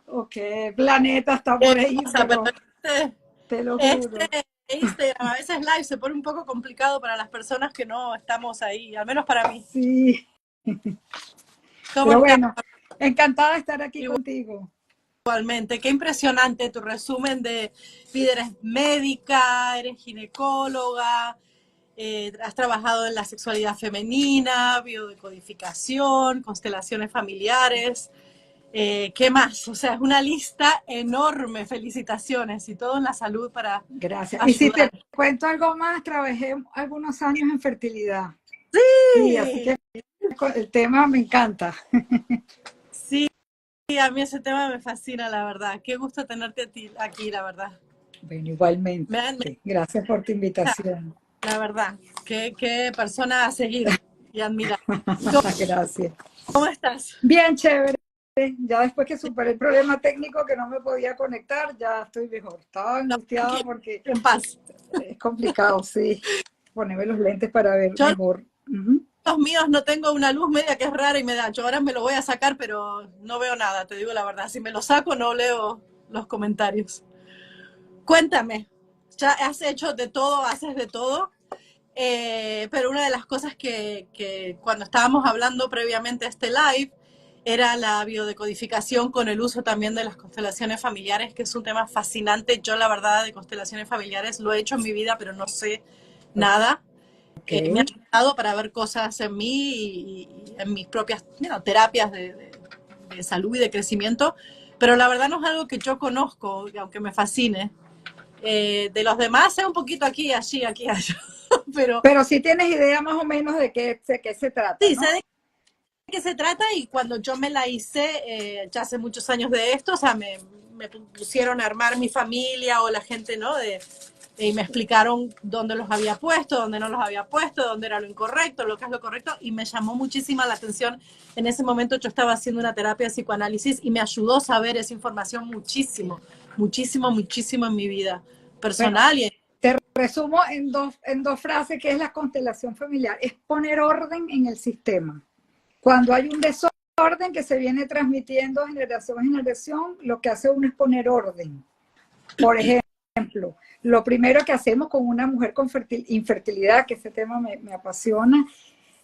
o qué planeta está por ahí, Pero pero te lo juro. Instagram, a veces live se pone un poco complicado para las personas que no estamos ahí, al menos para mí. Sí, ¿Cómo pero estás? bueno, encantada de estar aquí contigo. Igualmente, qué impresionante tu resumen de vida. Eres médica, eres ginecóloga, has trabajado en la sexualidad femenina, biodecodificación, constelaciones familiares. ¿Qué más? O sea, es una lista enorme. Felicitaciones y todo en la salud para Gracias. Y si ayudar. te cuento algo más, trabajé algunos años en fertilidad. Sí, así Sí, que el tema me encanta. sí, a mí ese tema me fascina, la verdad. Qué gusto tenerte a ti aquí, la verdad. Bueno, igualmente. Me Gracias por tu invitación. la verdad. Qué persona a seguir y admirar. Gracias. ¿Cómo estás? Bien, chévere. Ya después que superé el problema técnico que no me podía conectar, ya estoy mejor. Estaba No, angustiada porque en paz. es complicado, sí, ponerme los lentes para ver Yo mejor. los míos no tengo una luz media que es rara y me da. Yo ahora me lo voy a sacar, pero no veo nada, te digo la verdad. Si me lo saco, no leo los comentarios. Cuéntame, ya has hecho de todo, haces de todo, pero una de las cosas que cuando estábamos hablando previamente a este live era la biodecodificación con el uso también de las constelaciones familiares, que es un tema fascinante. Yo la verdad de constelaciones familiares lo he hecho en mi vida, pero no sé nada. Ok. Me ha ayudado para ver cosas en mí y en mis propias terapias de salud y de crecimiento, pero la verdad no es algo que yo conozco, aunque me fascine. De los demás sé un poquito aquí, allí, aquí, allá, pero Pero sí tienes idea más o menos de qué se trata, sí, sé ¿no? de qué se trata y cuando yo me la hice, ya hace muchos años de esto, o sea, me pusieron a armar mi familia o la gente, ¿no? Y me explicaron dónde los había puesto, dónde no los había puesto, dónde era lo incorrecto, lo que es lo correcto, y me llamó muchísima la atención. En ese momento yo estaba haciendo una terapia de psicoanálisis y me ayudó a saber esa información muchísimo, muchísimo, muchísimo en mi vida Bueno, personal y te resumo en dos frases que es la constelación familiar. Es poner orden en el sistema. Cuando hay un desorden que se viene transmitiendo generación a generación, lo que hace uno es poner orden. Por ejemplo, lo primero que hacemos con una mujer con infertilidad, que ese tema me apasiona,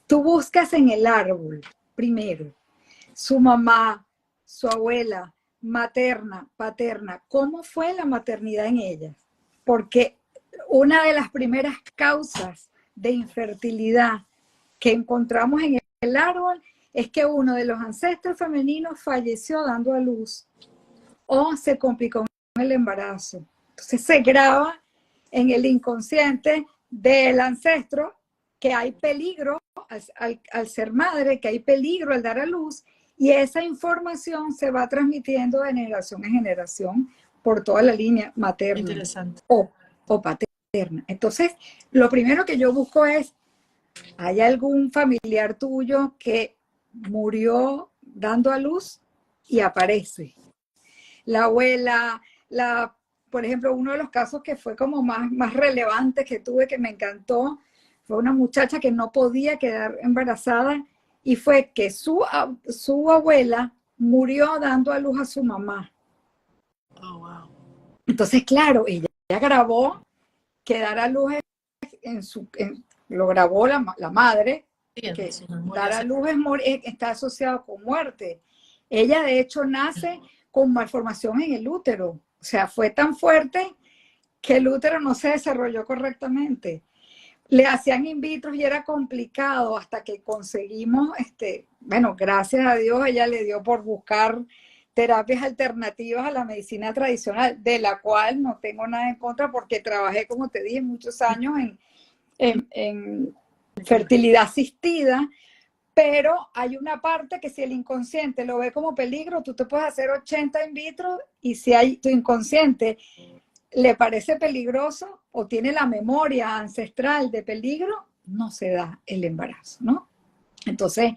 tú buscas en el árbol, primero, su mamá, su abuela, materna, paterna, ¿cómo fue la maternidad en ellas? Porque una de las primeras causas de infertilidad que encontramos en el árbol es que uno de los ancestros femeninos falleció dando a luz o se complicó en el embarazo. Entonces se graba en el inconsciente del ancestro que hay peligro al ser madre, que hay peligro al dar a luz, y esa información se va transmitiendo de generación en generación por toda la línea materna interesante. o paterna. Entonces, lo primero que yo busco es, ¿hay algún familiar tuyo que murió dando a luz y aparece? La abuela, por ejemplo, uno de los casos que fue como más relevante que tuve, que me encantó, fue una muchacha que no podía quedar embarazada y fue que su abuela murió dando a luz a su mamá. Oh, wow. Entonces, claro, ella grabó que dar a luz lo grabó la madre, Sí, en que sus dar memorias. a luz está asociado con muerte. Ella de hecho nace con malformación en el útero. O sea, fue tan fuerte que el útero no se desarrolló correctamente. Le hacían in vitro y era complicado hasta que conseguimos, bueno, gracias a Dios ella le dio por buscar terapias alternativas a la medicina tradicional, de la cual no tengo nada en contra porque trabajé, como te dije, muchos años en fertilidad asistida, pero hay una parte que si el inconsciente lo ve como peligro, tú te puedes hacer 80 in vitro y si tu inconsciente le parece peligroso o tiene la memoria ancestral de peligro, no se da el embarazo, ¿no? Entonces,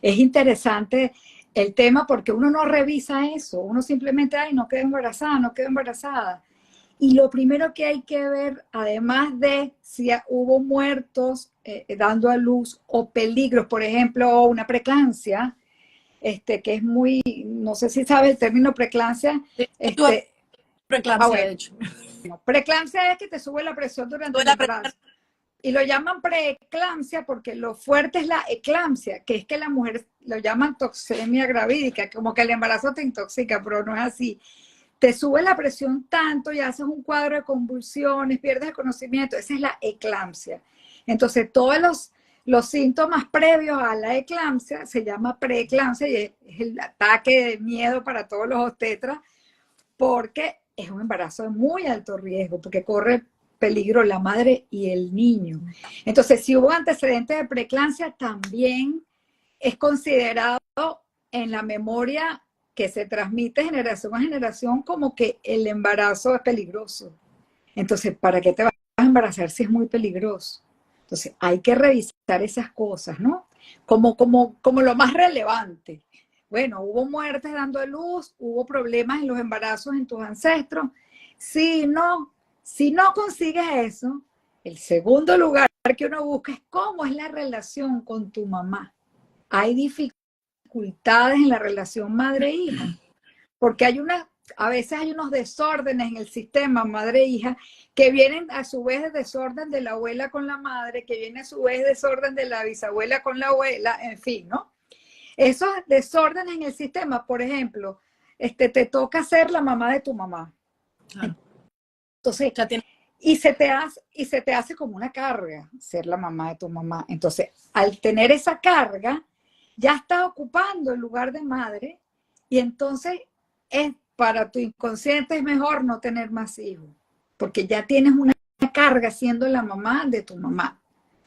es interesante el tema porque uno no revisa eso, uno simplemente, ay, no quedo embarazada, no quedo embarazada. Y lo primero que hay que ver, además de si hubo muertos dando a luz o peligros, por ejemplo, una preeclampsia, que es no sé si sabes el término preeclampsia. Sí, tuve preeclampsia, Bueno, de hecho. preeclampsia es que te sube la presión durante el embarazo. Y lo llaman preeclampsia porque lo fuerte es la eclampsia, que es que la mujer lo llaman toxemia gravídica, como que el embarazo te intoxica, pero no es así. Te sube la presión tanto y haces un cuadro de convulsiones, pierdes el conocimiento. Esa es la eclampsia. Entonces, todos los síntomas previos a la eclampsia se llama preeclampsia y es el ataque de miedo para todos los obstetras porque es un embarazo de muy alto riesgo, porque corre peligro la madre y el niño. Entonces, si hubo antecedentes de preeclampsia, también es considerado en la memoria que se transmite generación a generación como que el embarazo es peligroso. Entonces, ¿para qué te vas a embarazar si es muy peligroso? Entonces, hay que revisar esas cosas, ¿no? Como lo más relevante. Bueno, hubo muertes dando a luz, hubo problemas en los embarazos en tus ancestros. Si no consigues eso, el segundo lugar que uno busca es cómo es la relación con tu mamá. Hay dificultades en la relación madre-hija, porque a veces hay unos desórdenes en el sistema madre-hija que vienen a su vez de desorden de la abuela con la madre, que viene a su vez desorden de la bisabuela con la abuela, en fin, ¿no? Esos desórdenes en el sistema, por ejemplo, te toca ser la mamá de tu mamá. Claro. Entonces, y se te hace como una carga ser la mamá de tu mamá. Entonces, al tener esa carga, ya estás ocupando el lugar de madre y entonces para tu inconsciente es mejor no tener más hijos, porque ya tienes una carga siendo la mamá de tu mamá.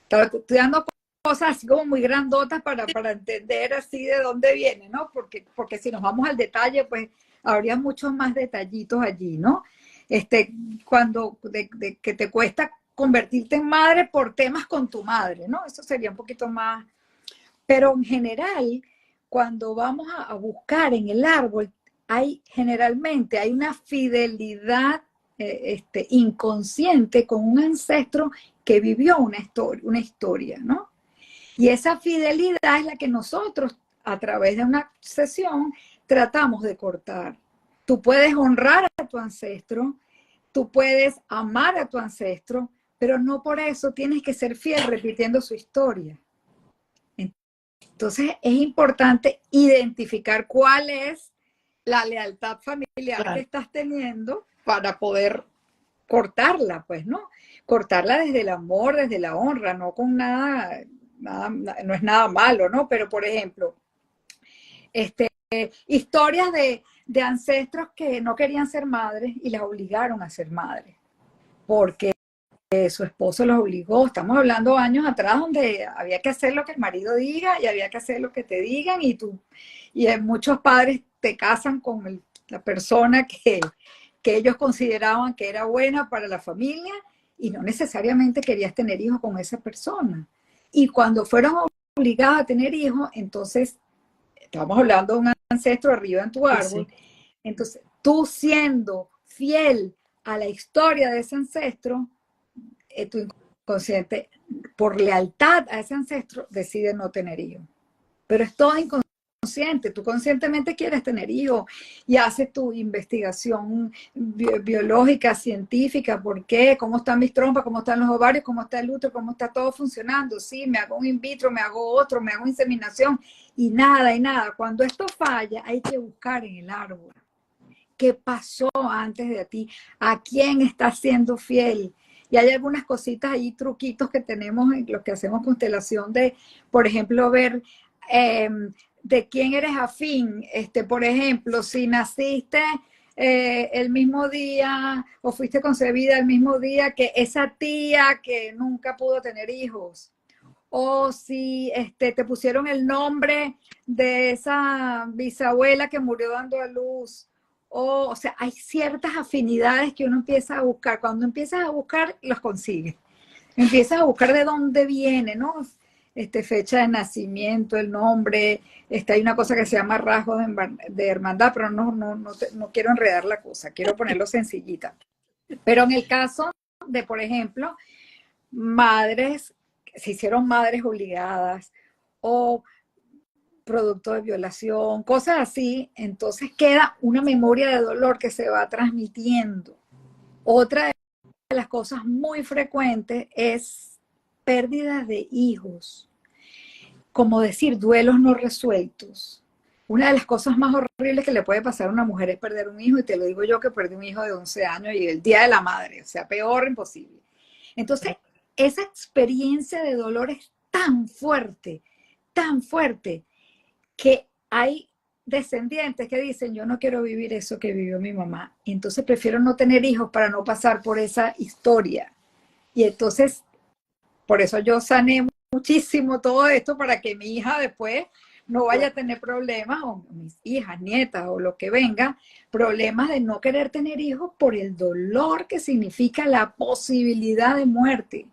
Estoy dando cosas así como muy grandotas para entender así de dónde viene, ¿no? Porque si nos vamos al detalle, pues habría muchos más detallitos allí, ¿no? Cuando que te cuesta convertirte en madre por temas con tu madre, ¿no? Eso sería un poquito más. Pero en general, cuando vamos a buscar en el árbol, generalmente hay una fidelidad inconsciente con un ancestro que vivió una historia, ¿no? Y esa fidelidad es la que nosotros, a través de una sesión, tratamos de cortar. Tú puedes honrar a tu ancestro, tú puedes amar a tu ancestro, pero no por eso tienes que ser fiel repitiendo su historia. Entonces es importante identificar cuál es la lealtad familiar que estás teniendo para poder cortarla, pues, ¿no? Cortarla desde el amor, desde la honra, no con nada, no es nada malo, ¿no? Pero, por ejemplo, historias de ancestros que no querían ser madres y las obligaron a ser madres, porque su esposo los obligó. Estamos hablando años atrás donde había que hacer lo que el marido diga y había que hacer lo que te digan y muchos padres te casan con la persona que ellos consideraban que era buena para la familia y no necesariamente querías tener hijos con esa persona. Y cuando fueron obligados a tener hijos, entonces estamos hablando de un ancestro arriba en tu árbol, sí. Entonces tú siendo fiel a la historia de ese ancestro, tu inconsciente, por lealtad a ese ancestro, decide no tener hijos. Pero es todo inconsciente. Tú conscientemente quieres tener hijos y haces tu investigación biológica, científica. ¿Por qué? ¿Cómo están mis trompas? ¿Cómo están los ovarios? ¿Cómo está el útero? ¿Cómo está todo funcionando? Sí, me hago un in vitro, me hago otro, me hago inseminación y nada. Cuando esto falla, hay que buscar en el árbol. ¿Qué pasó antes de ti? ¿A quién estás siendo fiel? Y hay algunas cositas ahí, truquitos que tenemos en los que hacemos constelación de, por ejemplo, ver de quién eres afín. Por ejemplo, si naciste el mismo día o fuiste concebida el mismo día que esa tía que nunca pudo tener hijos. O si te pusieron el nombre de esa bisabuela que murió dando a luz. O sea, hay ciertas afinidades que uno empieza a buscar. Cuando empiezas a buscar, los consigues. Empiezas a buscar de dónde viene, ¿no? Fecha de nacimiento, el nombre. Hay una cosa que se llama rasgos de hermandad, pero no quiero enredar la cosa. Quiero ponerlo sencillita. Pero en el caso de, por ejemplo, madres, se hicieron madres obligadas o producto de violación, cosas así, entonces queda una memoria de dolor que se va transmitiendo. Otra de las cosas muy frecuentes es pérdidas de hijos, como decir, duelos no resueltos. Una de las cosas más horribles que le puede pasar a una mujer es perder un hijo, y te lo digo yo que perdí un hijo de 11 años y el día de la madre, o sea, peor imposible. Entonces, esa experiencia de dolor es tan fuerte, que hay descendientes que dicen, yo no quiero vivir eso que vivió mi mamá, y entonces prefiero no tener hijos para no pasar por esa historia. Y entonces, por eso yo sané muchísimo todo esto, para que mi hija después no vaya a tener problemas, o mis hijas, nietas, o lo que venga, problemas de no querer tener hijos por el dolor que significa la posibilidad de muerte.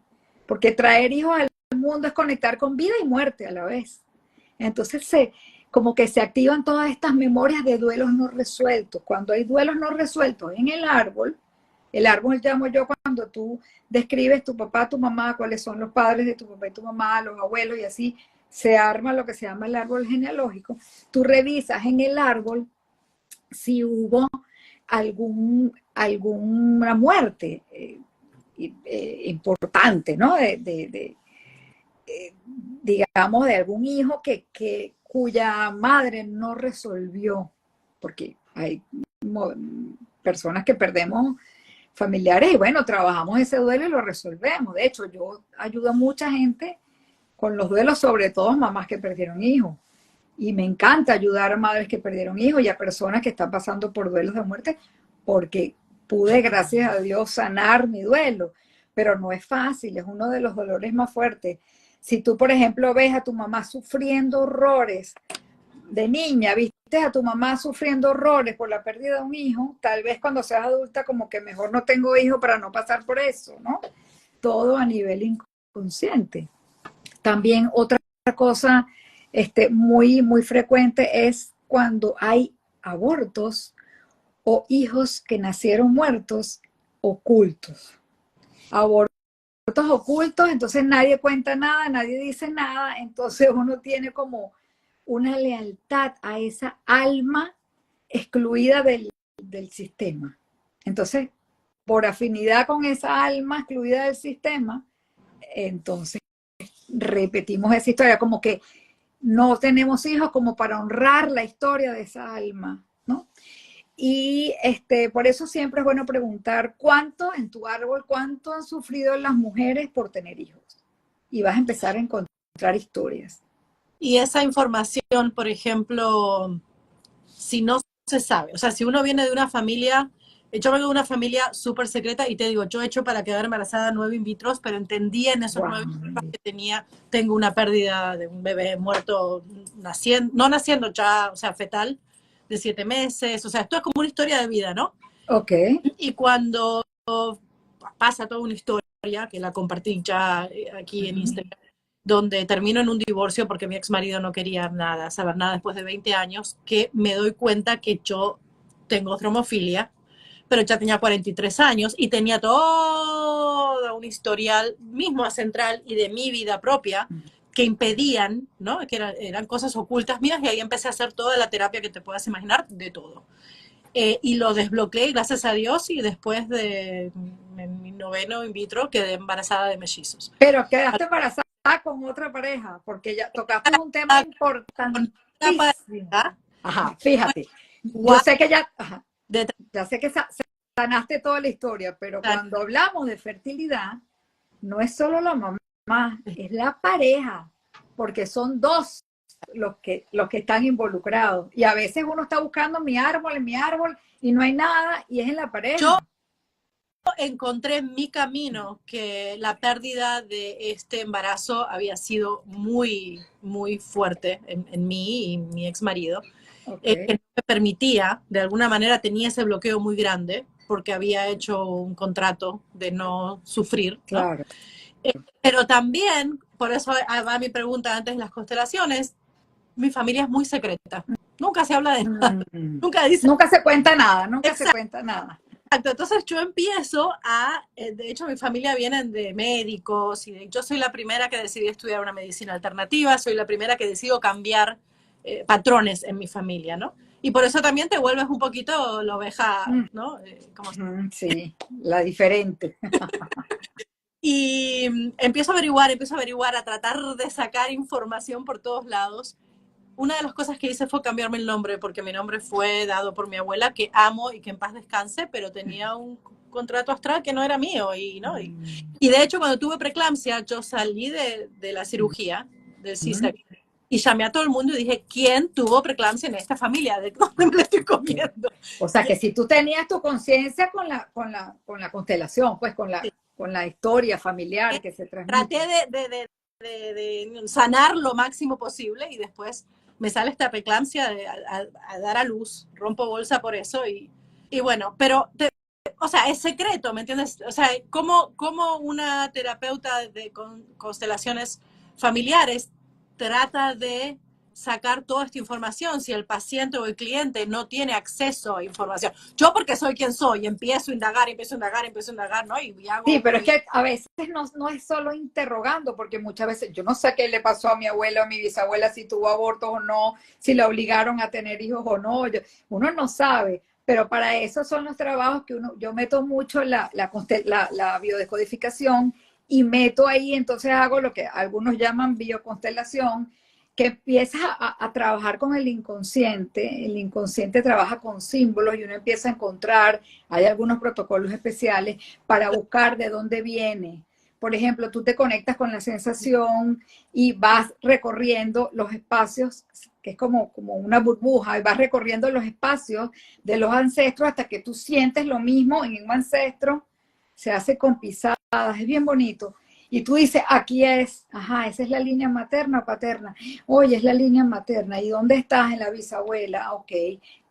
Porque traer hijos al mundo es conectar con vida y muerte a la vez. Entonces como que se activan todas estas memorias de duelos no resueltos. Cuando hay duelos no resueltos en el árbol llamo yo cuando tú describes tu papá, tu mamá, cuáles son los padres de tu papá y tu mamá, los abuelos, y así se arma lo que se llama el árbol genealógico. Tú revisas en el árbol si hubo alguna muerte importante, ¿no? Digamos, de algún hijo cuya madre no resolvió, porque hay personas que perdemos familiares y bueno, trabajamos ese duelo y lo resolvemos. De hecho, yo ayudo a mucha gente con los duelos, sobre todo mamás que perdieron hijos. Y me encanta ayudar a madres que perdieron hijos y a personas que están pasando por duelos de muerte, porque pude, gracias a Dios, sanar mi duelo. Pero no es fácil, es uno de los dolores más fuertes. Si tú, por ejemplo, ves a tu mamá sufriendo horrores de niña, viste a tu mamá sufriendo horrores por la pérdida de un hijo, tal vez cuando seas adulta como que mejor no tengo hijo para no pasar por eso, ¿no? Todo a nivel inconsciente. También otra cosa muy, muy frecuente es cuando hay abortos o hijos que nacieron muertos ocultos. Abortos ocultos, entonces nadie cuenta nada, nadie dice nada, entonces uno tiene como una lealtad a esa alma excluida del sistema. Entonces, por afinidad con esa alma excluida del sistema, entonces repetimos esa historia, como que no tenemos hijos como para honrar la historia de esa alma, ¿no? Y por eso siempre es bueno preguntar cuánto han sufrido las mujeres por tener hijos. Y vas a empezar a encontrar historias. Y esa información, por ejemplo, si no se sabe, o sea, si uno viene de una familia, yo vengo de una familia súper secreta y te digo, yo he hecho para quedar embarazada 9 in vitro, pero entendía en esos 9 in vitro que tengo una pérdida de un bebé muerto no naciendo ya, o sea, fetal, de 7 meses, o sea, esto es como una historia de vida, ¿no? Ok. Y cuando pasa toda una historia, que la compartí ya aquí en Instagram, donde termino en un divorcio porque mi ex marido no quería nada, saber nada después de 20 años, que me doy cuenta que yo tengo dromofilia, pero ya tenía 43 años y tenía todo un historial mismo central y de mi vida propia que impedían, ¿no? Que eran cosas ocultas mías, y ahí empecé a hacer toda la terapia que te puedas imaginar, de todo. Y lo desbloqueé, gracias a Dios, y después de mi 9º in vitro quedé embarazada de mellizos. Pero quedaste embarazada con otra pareja, porque ya tocaste un tema importantísimo. Ajá, fíjate. Yo sé que ya sé que sanaste toda la historia, pero cuando hablamos de fertilidad, no es solo la mamá, es la pareja, porque son dos los que están involucrados. Y a veces uno está buscando en mi árbol, y no hay nada, y es en la pareja. Yo encontré en mi camino que la pérdida de este embarazo había sido muy, muy fuerte en mí y mi ex marido. Que no me permitía, de alguna manera tenía ese bloqueo muy grande, porque había hecho un contrato de no sufrir, ¿no? Claro. Pero también, por eso va mi pregunta antes de las constelaciones, mi familia es muy secreta. Nunca se habla de nada. Nunca se cuenta nada, se cuenta nada. Exacto, entonces yo empiezo de hecho mi familia viene de médicos, y yo soy la primera que decidí estudiar una medicina alternativa, soy la primera que decido cambiar patrones en mi familia, ¿no? Y por eso también te vuelves un poquito la oveja, ¿no? Sí, la diferente. Y empiezo a averiguar, a tratar de sacar información por todos lados. Una de las cosas que hice fue cambiarme el nombre, porque mi nombre fue dado por mi abuela, que amo y que en paz descanse, pero tenía un contrato astral que no era mío. ¿No? Y de hecho, cuando tuve preeclampsia, yo salí de la cirugía, del C-section, y llamé a todo el mundo y dije, ¿quién tuvo preeclampsia en esta familia? ¿De dónde me la estoy comiendo? O sea, que si tú tenías tu conciencia con la constelación, pues con la historia familiar que se transmite. Traté de sanar lo máximo posible y después me sale esta preeclampsia a dar a luz, rompo bolsa por eso y bueno, pero o sea, es secreto, ¿me entiendes? O sea, ¿cómo una terapeuta de constelaciones familiares trata de sacar toda esta información si el paciente o el cliente no tiene acceso a información? Yo, porque soy quien soy, empiezo a indagar, ¿no? Y hago, sí, pero es que a veces no es solo interrogando, porque muchas veces yo no sé qué le pasó a mi abuela o a mi bisabuela, si tuvo abortos o no, si la obligaron a tener hijos o no, uno no sabe. Pero para eso son los trabajos que yo meto mucho la biodescodificación y meto ahí, entonces hago lo que algunos llaman bioconstelación, que empiezas a trabajar con el inconsciente trabaja con símbolos y uno empieza a encontrar, hay algunos protocolos especiales para buscar de dónde viene. Por ejemplo, tú te conectas con la sensación y vas recorriendo los espacios, que es como una burbuja, y vas recorriendo los espacios de los ancestros hasta que tú sientes lo mismo en un ancestro, se hace con pisadas, es bien bonito. Y tú dices, aquí es, ajá, esa es la línea materna o paterna. Oye, es la línea materna. ¿Y dónde estás? En la bisabuela. Ok.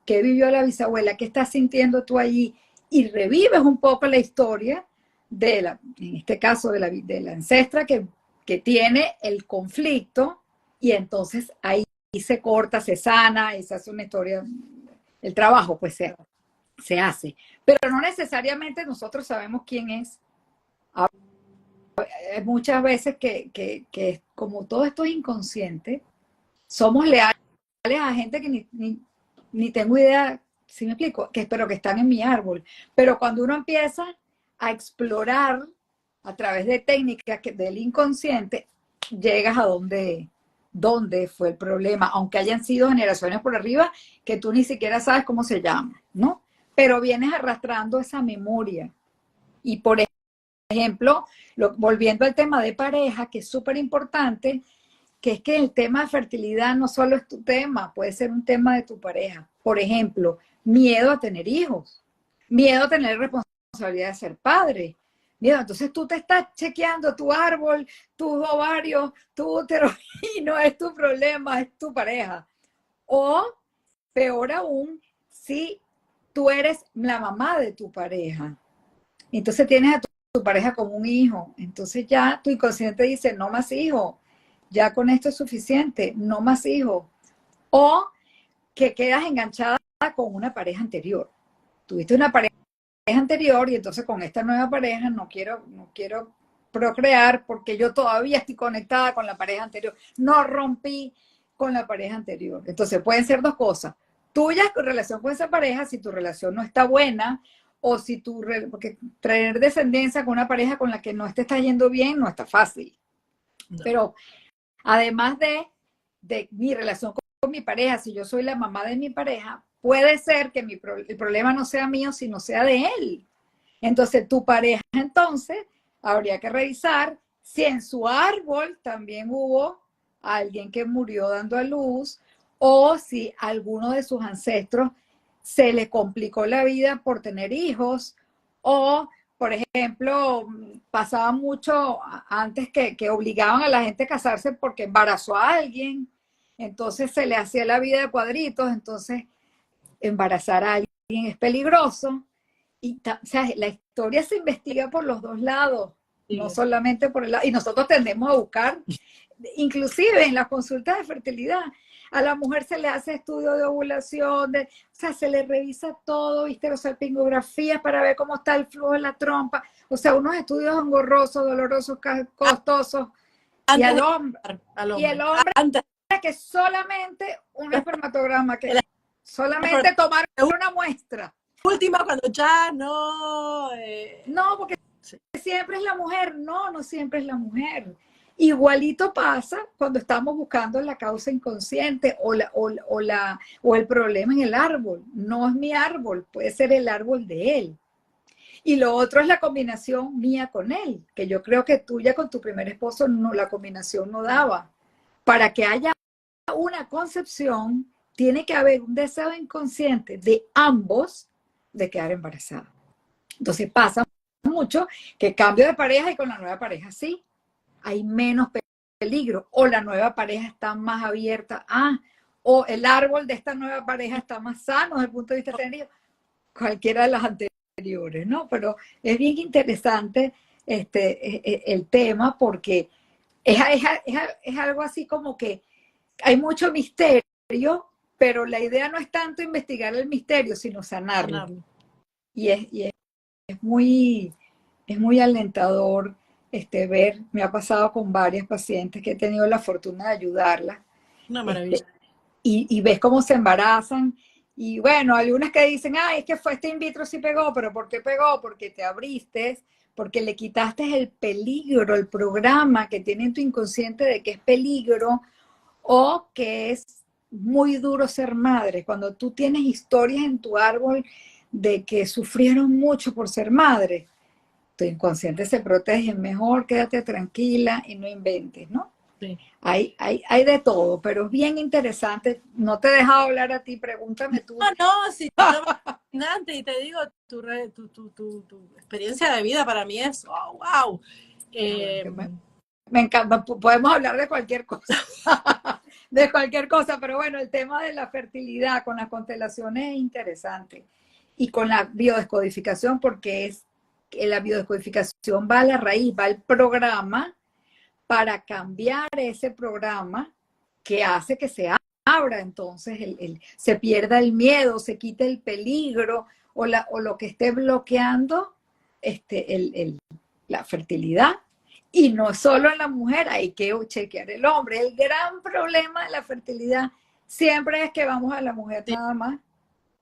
¿Qué vivió la bisabuela? ¿Qué estás sintiendo tú allí? Y revives un poco la historia en este caso, de la ancestra que tiene el conflicto, y entonces ahí se corta, se sana y se hace una historia. El trabajo, pues, se hace. Pero no necesariamente nosotros sabemos quién es. Muchas veces que como todo esto es inconsciente, somos leales a gente que ni tengo idea, si me explico, pero que están en mi árbol. Pero cuando uno empieza a explorar a través de técnicas del inconsciente, llegas a dónde fue el problema, aunque hayan sido generaciones por arriba que tú ni siquiera sabes cómo se llama, ¿no? Pero vienes arrastrando esa memoria. Y por ejemplo, volviendo al tema de pareja, que es súper importante, que es que el tema de fertilidad no solo es tu tema, puede ser un tema de tu pareja. Por ejemplo, miedo a tener hijos, miedo a tener responsabilidad de ser padre. Miedo, entonces tú te estás chequeando tu árbol, tus ovarios, tu útero, y no es tu problema, es tu pareja. O, peor aún, si tú eres la mamá de tu pareja, entonces tienes a tu pareja como un hijo, entonces ya tu inconsciente dice, no más hijos, ya con esto es suficiente, no más hijos. O que quedas enganchada con una pareja anterior. Tuviste una pareja anterior y entonces con esta nueva pareja no quiero procrear porque yo todavía estoy conectada con la pareja anterior. No rompí con la pareja anterior. Entonces pueden ser dos cosas. Tuyas con relación con esa pareja, si tu relación no está buena, o si porque traer descendencia con una pareja con la que no te está yendo bien no está fácil. No. Pero además de mi relación con mi pareja, si yo soy la mamá de mi pareja, puede ser que el problema no sea mío, sino sea de él. Entonces, tu pareja, entonces, habría que revisar si en su árbol también hubo alguien que murió dando a luz, o si alguno de sus ancestros se le complicó la vida por tener hijos, o, por ejemplo, pasaba mucho antes que obligaban a la gente a casarse porque embarazó a alguien, entonces se le hacía la vida de cuadritos, entonces embarazar a alguien es peligroso. O sea, la historia se investiga por los dos lados, sí, no solamente por el lado, y nosotros tendemos a buscar, inclusive en las consultas de fertilidad, a la mujer se le hace estudio de ovulación, o sea, se le revisa todo, histerosalpingografía para ver cómo está el flujo de la trompa, o sea, unos estudios engorrosos, dolorosos, costosos, y el hombre que solamente un espermatograma, que solamente tomar una muestra. Última, cuando ya no... No, porque siempre es la mujer. No, no siempre es la mujer. Igualito pasa cuando estamos buscando la causa inconsciente o el problema en el árbol. No es mi árbol, puede ser el árbol de él. Y lo otro es la combinación mía con él, que yo creo que tuya con tu primer esposo no, la combinación no daba. Para que haya una concepción, tiene que haber un deseo inconsciente de ambos de quedar embarazados. Entonces pasa mucho que cambio de pareja y con la nueva pareja sí, hay menos peligro, o la nueva pareja está más abierta, o el árbol de esta nueva pareja está más sano desde el punto de vista técnico, cualquiera de las anteriores, ¿no? Pero es bien interesante el tema porque es algo así como que hay mucho misterio, pero la idea no es tanto investigar el misterio, sino sanarlo. Y es muy alentador ver, me ha pasado con varias pacientes que he tenido la fortuna de ayudarlas. Una maravilla. Y ves cómo se embarazan. Y bueno, algunas que dicen, es que fue este in vitro sí pegó, pero ¿por qué pegó? Porque te abriste, porque le quitaste el peligro, el programa que tiene en tu inconsciente de que es peligro o que es muy duro ser madre. Cuando tú tienes historias en tu árbol de que sufrieron mucho por ser madre, tu inconsciente se protege, mejor quédate tranquila y no inventes, ¿no? Sí. Hay de todo, pero es bien interesante. No te he dejado hablar a ti, pregúntame tú. No, sí, fascinante, y te digo, tu experiencia de vida para mí es wow. Me encanta, podemos hablar de cualquier cosa, de cualquier cosa, pero bueno, el tema de la fertilidad con las constelaciones es interesante y con la biodescodificación, porque es que la biodescodificación va a la raíz, va al programa para cambiar ese programa que hace que se abra, entonces se pierda el miedo, se quite el peligro o lo que esté bloqueando la fertilidad. Y no solo en la mujer, hay que chequear el hombre. El gran problema de la fertilidad siempre es que vamos a la mujer nada más.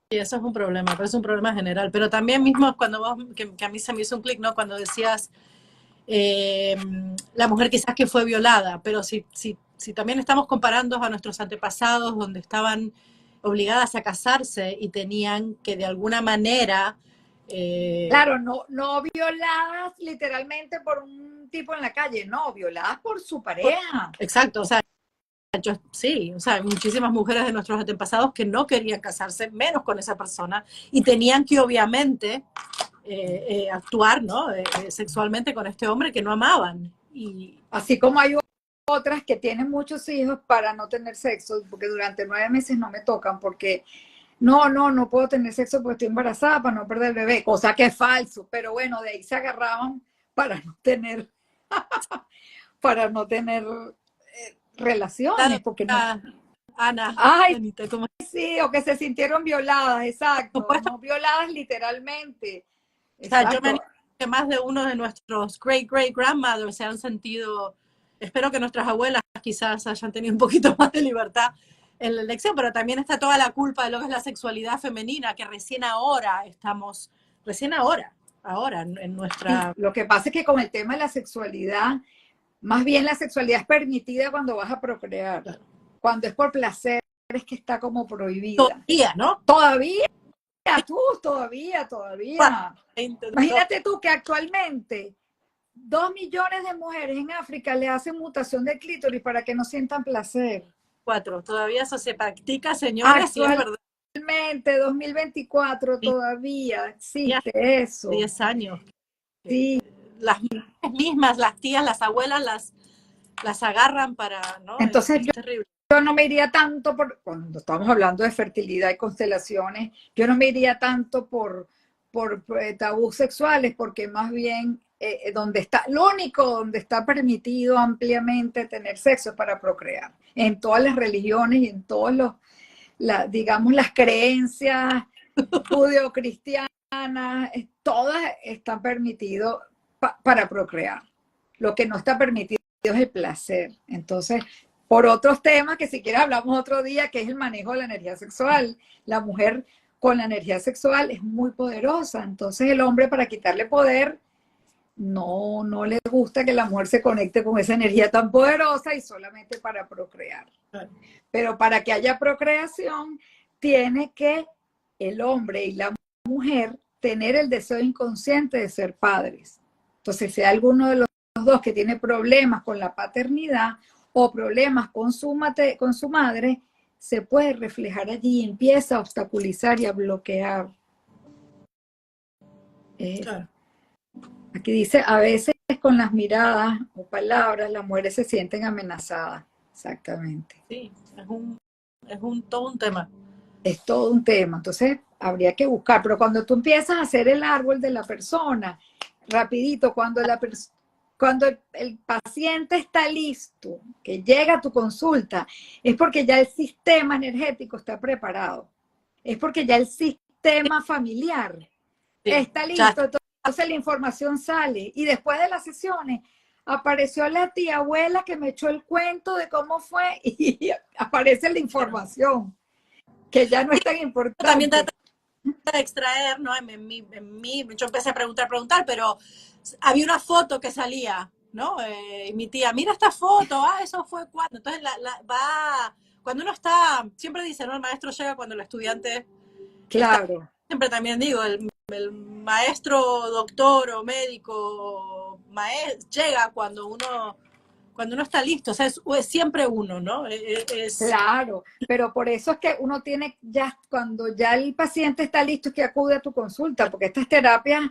Sí, eso es un problema, pero es un problema general. Pero también mismo cuando que a mí se me hizo un clic, ¿no? Cuando decías la mujer quizás que fue violada, pero si también estamos comparando a nuestros antepasados donde estaban obligadas a casarse y tenían que de alguna manera... Claro, no violadas literalmente por un tipo en la calle, no, violadas por su pareja. Exacto, o sea, sí, o sea, hay muchísimas mujeres de nuestros antepasados que no querían casarse, menos con esa persona, y tenían que obviamente actuar, ¿no? Sexualmente con este hombre que no amaban. Y así como hay otras que tienen muchos hijos para no tener sexo, porque durante 9 meses no me tocan, porque no puedo tener sexo porque estoy embarazada para no perder el bebé, cosa que es falso, pero bueno, de ahí se agarraban para no tener relaciones, porque no. Ana, Ay, Anita, ¿cómo? Sí, o que se sintieron violadas, exacto, no violadas literalmente. O sea, yo me animo que más de uno de nuestros great grandmothers se han sentido, espero que nuestras abuelas quizás hayan tenido un poquito más de libertad en la elección, pero también está toda la culpa de lo que es la sexualidad femenina, que recién ahora en nuestra... Sí, lo que pasa es que con el tema de la sexualidad, más bien la sexualidad es permitida cuando vas a procrear. Claro. Cuando es por placer es que está como prohibida. Todavía, ¿no? Todavía. Imagínate tú que actualmente 2 millones de mujeres en África le hacen mutación de clítoris para que no sientan placer. 4, todavía eso se practica, señores. Actualmente, 2024, sí. Todavía existe eso. 10 años. Sí. Las mismas, las tías, las abuelas, las agarran para, ¿no? Entonces es terrible. Yo no me iría tanto cuando estamos hablando de fertilidad y constelaciones, yo no me iría tanto por tabús sexuales, porque más bien lo único donde está permitido ampliamente tener sexo es para procrear. En todas las religiones y en todos digamos, las creencias judeocristianas, todas están permitidas para procrear. Lo que no está permitido es el placer. Entonces, por otros temas que si quieres hablamos otro día, que es el manejo de la energía sexual. La mujer con la energía sexual es muy poderosa, entonces el hombre para quitarle poder no le gusta que la mujer se conecte con esa energía tan poderosa y solamente para procrear. Pero para que haya procreación, tiene que el hombre y la mujer tener el deseo inconsciente de ser padres. Entonces, si hay alguno de los dos que tiene problemas con la paternidad o problemas con su madre, se puede reflejar allí y empieza a obstaculizar y a bloquear. Claro. Aquí dice, a veces con las miradas o palabras las mujeres se sienten amenazadas. Exactamente. Sí, todo un tema. Es todo un tema, entonces habría que buscar, pero cuando tú empiezas a hacer el árbol de la persona, rapidito, cuando el paciente está listo, que llega a tu consulta, es porque ya el sistema energético está preparado, es porque ya el sistema familiar está listo, entonces la información sale, y después de las sesiones, apareció la tía abuela que me echó el cuento de cómo fue, y aparece la información que ya no es tan importante. También trata de extraer, ¿no? En mí, yo empecé a preguntar, pero había una foto que salía, ¿no? Y mi tía, mira esta foto, eso fue cuando. Entonces cuando uno está, siempre dice, ¿no? El maestro llega cuando el estudiante. Claro. Siempre también digo, el maestro, doctor o médico llega cuando uno está listo, o sea, es siempre uno, ¿no? Claro, pero por eso es que uno tiene cuando ya el paciente está listo, es que acude a tu consulta, porque estas terapias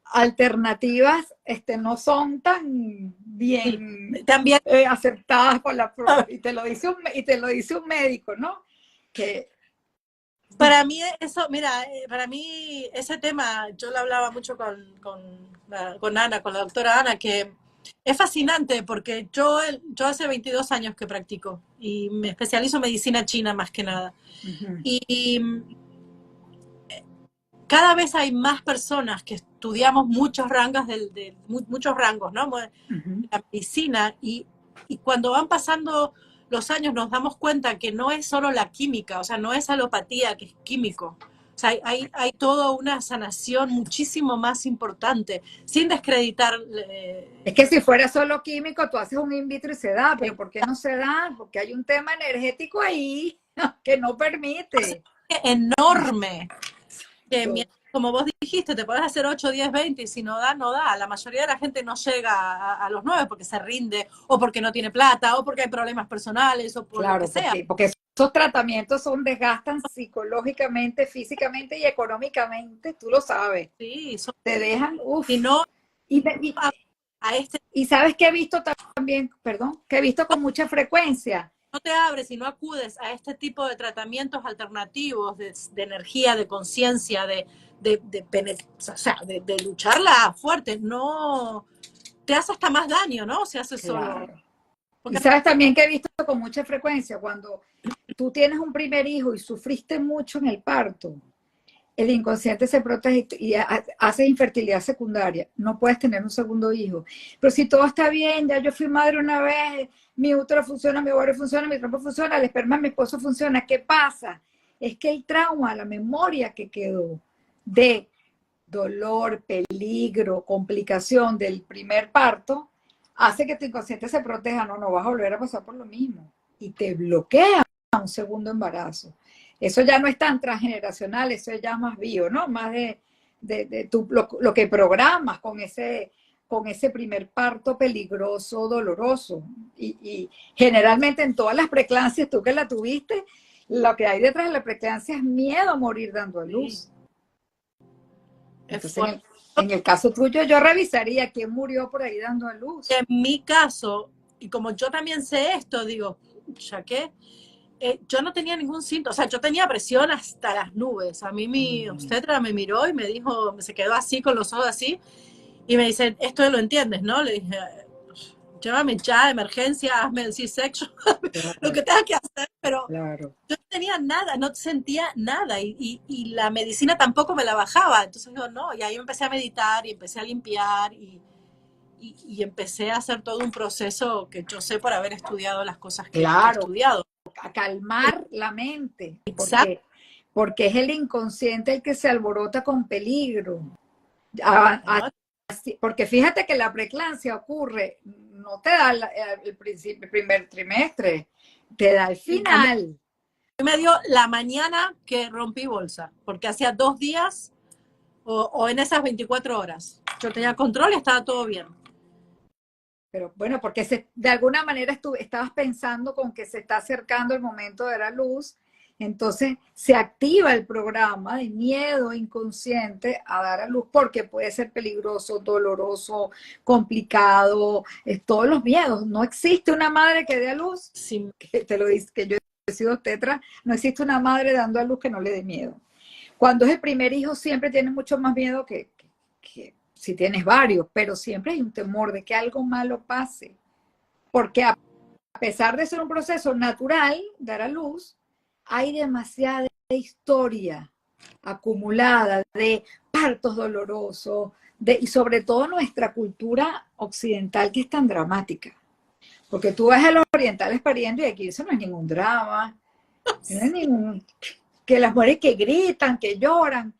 alternativas no son tan bien también aceptadas por y te lo dice un médico, ¿no? Que para mí para mí ese tema, yo lo hablaba mucho con Ana, con la doctora Ana, que es fascinante porque yo hace 22 años que practico y me especializo en medicina china más que nada. Y cada vez hay más personas que estudiamos muchos rangos, muchos rangos, ¿no? La medicina y cuando van pasando los años nos damos cuenta que no es solo la química, o sea, no es alopatía, que es químico. O sea, hay toda una sanación muchísimo más importante, sin descreditar. Es que si fuera solo químico, tú haces un in vitro y se da, pero ¿por qué no se da? Porque hay un tema energético ahí que no permite. Enorme. Que, como vos dijiste, te podés hacer 8, 10, 20 y si no da, no da. La mayoría de la gente no llega a los 9 porque se rinde o porque no tiene plata o porque hay problemas personales o por lo que sea. Porque esos tratamientos desgastan psicológicamente, físicamente y económicamente, tú lo sabes. Sí, te dejan, y no y sabes que he visto también, que he visto con mucha frecuencia. No te abres y no acudes a este tipo de tratamientos alternativos de energía, de conciencia, de lucharla fuerte, no te hace hasta más daño, ¿no? Se hace solo. Y sabes también que he visto con mucha frecuencia, cuando tú tienes un primer hijo y sufriste mucho en el parto, el inconsciente se protege y hace infertilidad secundaria. No puedes tener un segundo hijo. Pero si todo está bien, ya yo fui madre una vez, mi útero funciona, mi ovario funciona, mi trompa funciona, el esperma de mi esposo funciona. ¿Qué pasa? Es que el trauma, la memoria que quedó de dolor, peligro, complicación del primer parto, hace que tu inconsciente se proteja. No vas a volver a pasar por lo mismo. Y te bloquea un segundo embarazo. Eso ya no es tan transgeneracional, eso es ya más bio, ¿no? Más de lo que programas con ese primer parto peligroso, doloroso. Y generalmente en todas las preeclampsias, tú que la tuviste, lo que hay detrás de la preeclampsia es miedo a morir dando a luz. Entonces, en el caso tuyo, yo revisaría quién murió por ahí dando a luz. En mi caso, y como yo también sé esto, digo, ya que yo no tenía ningún síntoma, o sea, yo tenía presión hasta las nubes. A mí mi obstetra me miró y me dijo, se quedó así con los ojos así, y me dice, esto lo entiendes, ¿no? Le dije, llévame ya de emergencia, hazme el C-section, lo que tenga que hacer, pero yo no tenía nada, no sentía nada, y la medicina tampoco me la bajaba. Entonces digo, no, y ahí empecé a meditar y empecé a limpiar, y y empecé a hacer todo un proceso que yo sé por haber estudiado las cosas que he Claro, estudiado. a calmar la mente, Exacto. porque es el inconsciente el que se alborota con peligro. ¿No? Porque fíjate que la preeclampsia ocurre, no te da el primer trimestre, te da el final. Me dio la mañana que rompí bolsa, porque hacía 2 días o en esas 24 horas. Yo tenía control y estaba todo bien. Pero bueno, porque de alguna manera estabas pensando con que se está acercando el momento de la luz, entonces se activa el programa de miedo inconsciente a dar a luz porque puede ser peligroso, doloroso, complicado, todos los miedos. No existe una madre que dé a luz, Sí. que te lo dice, que yo he sido tetra, no existe una madre dando a luz que no le dé miedo. Cuando es el primer hijo siempre tiene mucho más miedo que si tienes varios, pero siempre hay un temor de que algo malo pase, porque a pesar de ser un proceso natural, dar a luz, hay demasiada historia acumulada de partos dolorosos, y sobre todo nuestra cultura occidental que es tan dramática. Porque tú ves a los orientales pariendo y aquí eso no es ningún drama, no es ningún, que las mujeres que gritan, que lloran.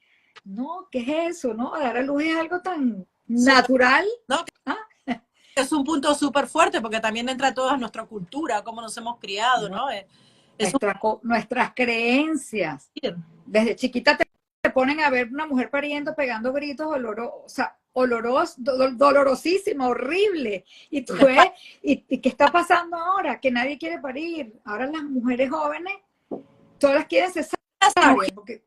No, ¿qué es eso? ¿No? Dar a luz es algo tan natural. ¿No? ¿Ah? Es un punto súper fuerte porque también entra toda nuestra cultura, cómo nos hemos criado, ¿no? Nuestras creencias. Desde chiquita te ponen a ver una mujer pariendo, pegando gritos dolorosísima, horrible. Y tú ves, ¿y qué está pasando ahora? Que nadie quiere parir. Ahora las mujeres jóvenes, todas quieren cesárea, porque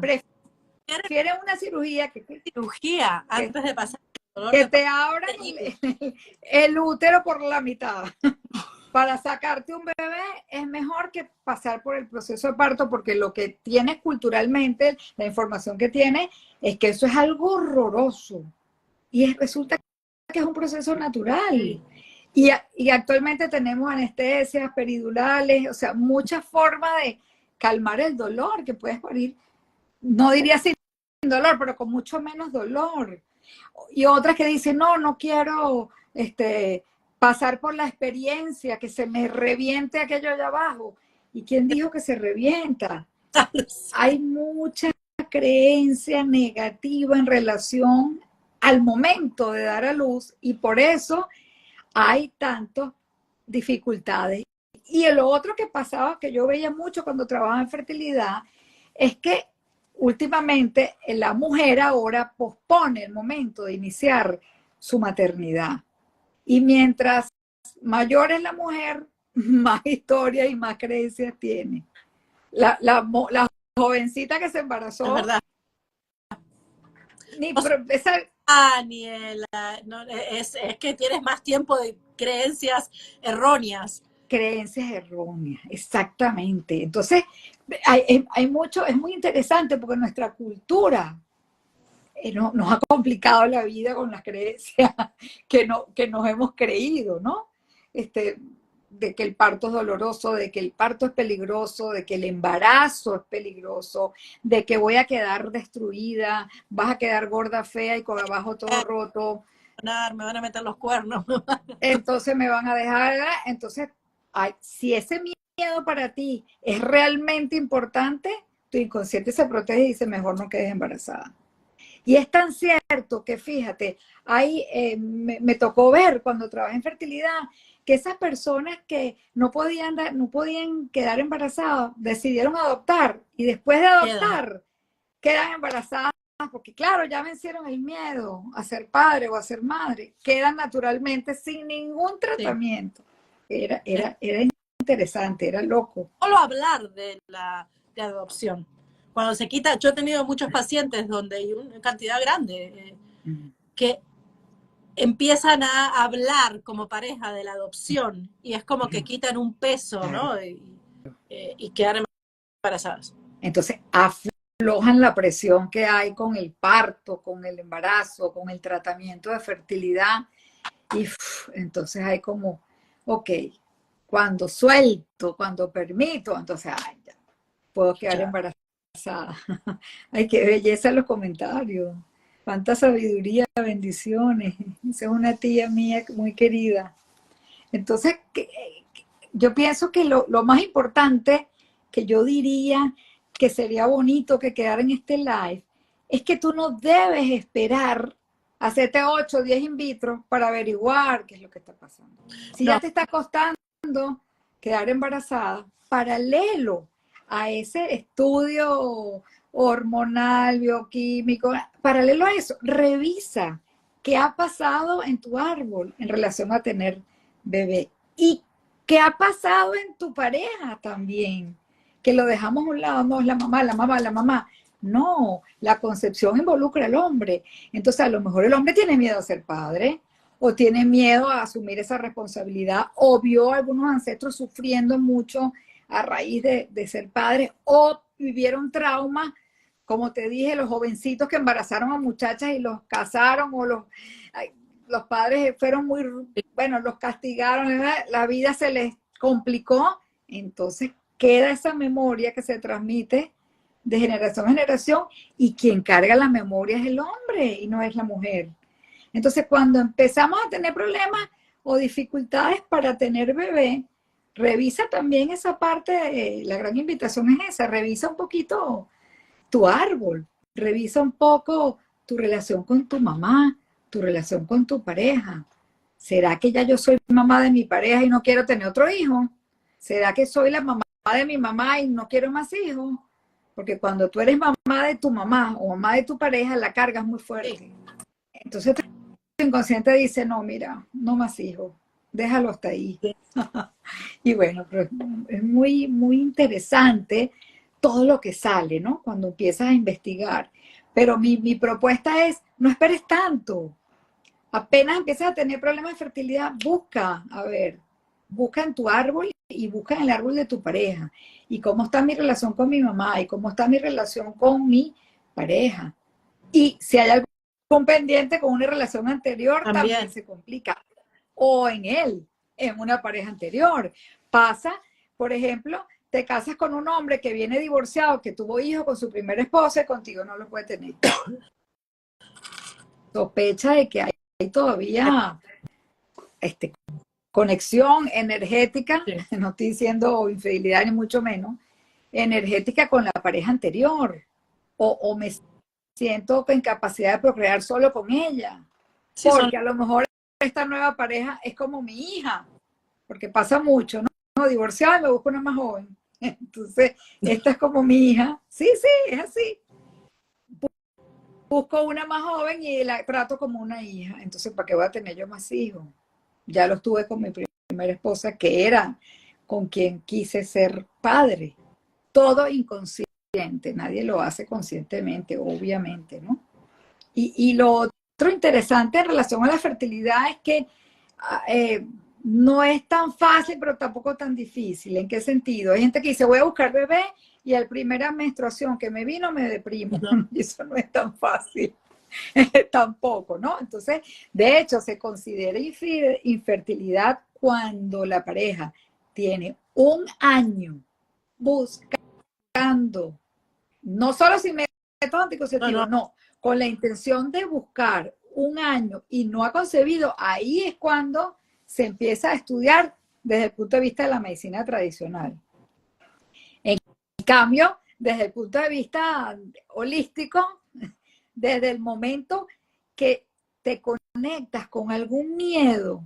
prefieren una cirugía cirugía antes de pasar el dolor que te abran el útero por la mitad. Para sacarte un bebé es mejor que pasar por el proceso de parto, porque lo que tienes culturalmente, la información que tienes, es que eso es algo horroroso. Y resulta que es un proceso natural. Y actualmente tenemos anestesias peridurales, o sea, muchas formas de calmar el dolor que puedes parir. No diría sin dolor, pero con mucho menos dolor. Y otras que dicen, no quiero pasar por la experiencia, que se me reviente aquello allá abajo. ¿Y quién dijo que se revienta? Hay mucha creencia negativa en relación al momento de dar a luz y por eso hay tantas dificultades. Y lo otro que pasaba, que yo veía mucho cuando trabajaba en fertilidad, es que últimamente la mujer ahora pospone el momento de iniciar su maternidad. Y mientras mayor es la mujer, más historia y más creencias tiene. La jovencita que se embarazó. Es verdad. Daniela, no, es que tienes más tiempo de creencias erróneas. Creencias erróneas, exactamente. Entonces, hay mucho, es muy interesante porque nuestra cultura nos ha complicado la vida con las creencias que nos hemos creído, ¿no? De que el parto es doloroso, de que el parto es peligroso, de que el embarazo es peligroso, de que voy a quedar destruida, vas a quedar gorda, fea y con abajo todo roto. Me van a meter los cuernos. Entonces me van a dejar, entonces, si ese miedo para ti es realmente importante, tu inconsciente se protege y dice, mejor no quedes embarazada. Y es tan cierto que, fíjate, me tocó ver cuando trabajé en fertilidad que esas personas que no podían quedar embarazadas decidieron adoptar y después de adoptar quedan embarazadas porque, claro, ya vencieron el miedo a ser padre o a ser madre, quedan naturalmente sin ningún tratamiento. Sí. Era interesante, era loco. Solo hablar de adopción. Cuando se quita, yo he tenido muchos pacientes donde hay una cantidad grande que empiezan a hablar como pareja de la adopción y es como que quitan un peso, ¿no? Y quedan embarazadas. Entonces, aflojan la presión que hay con el parto, con el embarazo, con el tratamiento de fertilidad y entonces hay como, ok, cuando suelto, cuando permito, entonces, ya, puedo quedar embarazada. Ay, qué belleza los comentarios. Cuánta sabiduría, bendiciones. Esa es una tía mía muy querida. Entonces, yo pienso que lo más importante que yo diría que sería bonito que quedara en este live es que tú no debes esperar hacerte 8 o 10 in vitro para averiguar qué es lo que está pasando. Si No, ya te está costando quedar embarazada, paralelo a ese estudio hormonal, bioquímico, paralelo a eso, revisa qué ha pasado en tu árbol en relación a tener bebé y qué ha pasado en tu pareja también, que lo dejamos a un lado, no es la mamá, la mamá, la mamá. No, la concepción involucra al hombre. Entonces, a lo mejor el hombre tiene miedo a ser padre, o tiene miedo a asumir esa responsabilidad, o vio a algunos ancestros sufriendo mucho a raíz de ser padres, o vivieron traumas, como te dije, los jovencitos que embarazaron a muchachas y los casaron, o los padres fueron muy, bueno, los castigaron, la vida se les complicó, entonces queda esa memoria que se transmite de generación a generación, y quien carga la memoria es el hombre y no es la mujer. Entonces, cuando empezamos a tener problemas o dificultades para tener bebé, revisa también esa parte, la gran invitación es esa, revisa un poquito tu árbol, revisa un poco tu relación con tu mamá, tu relación con tu pareja. ¿Será que ya yo soy mamá de mi pareja y no quiero tener otro hijo? ¿Será que soy la mamá de mi mamá y no quiero más hijos? Porque cuando tú eres mamá de tu mamá o mamá de tu pareja, la carga es muy fuerte. Entonces tu inconsciente dice, no, mira, no más hijos, déjalo hasta ahí. Y bueno, pero es muy, muy interesante todo lo que sale, ¿no? Cuando empiezas a investigar. Pero mi propuesta es, no esperes tanto. Apenas empiezas a tener problemas de fertilidad, busca, a ver, busca en tu árbol y busca en el árbol de tu pareja. Y cómo está mi relación con mi mamá y cómo está mi relación con mi pareja. Y si hay algún pendiente con una relación anterior, también se complica. O en él, en una pareja anterior. Pasa, por ejemplo, te casas con un hombre que viene divorciado, que tuvo hijos con su primera esposa y contigo no lo puede tener. Sospecha de que hay todavía conexión energética, sí. No estoy diciendo infidelidad ni mucho menos, energética con la pareja anterior. O me siento con incapacidad de procrear solo con ella. Sí, porque a lo mejor esta nueva pareja es como mi hija, porque pasa mucho, ¿no? Divorciada y me busco una más joven. Entonces, esta es como mi hija. Sí, sí, es así. Busco una más joven y la trato como una hija. Entonces, ¿para qué voy a tener yo más hijos? Ya los tuve con mi primera esposa, que era con quien quise ser padre. Todo inconsciente, nadie lo hace conscientemente, obviamente, ¿no? Y lo otro interesante en relación a la fertilidad es que no es tan fácil, pero tampoco tan difícil. ¿En qué sentido? Hay gente que dice, voy a buscar bebé y a la primera menstruación que me vino me deprimo. Y eso no es tan fácil. Tampoco, ¿no? Entonces, de hecho, se considera infertilidad cuando la pareja tiene un año buscando, no solo sin método anticonceptivo, no, con la intención de buscar un año y no ha concebido, ahí es cuando se empieza a estudiar desde el punto de vista de la medicina tradicional. En cambio, desde el punto de vista holístico, desde el momento que te conectas con algún miedo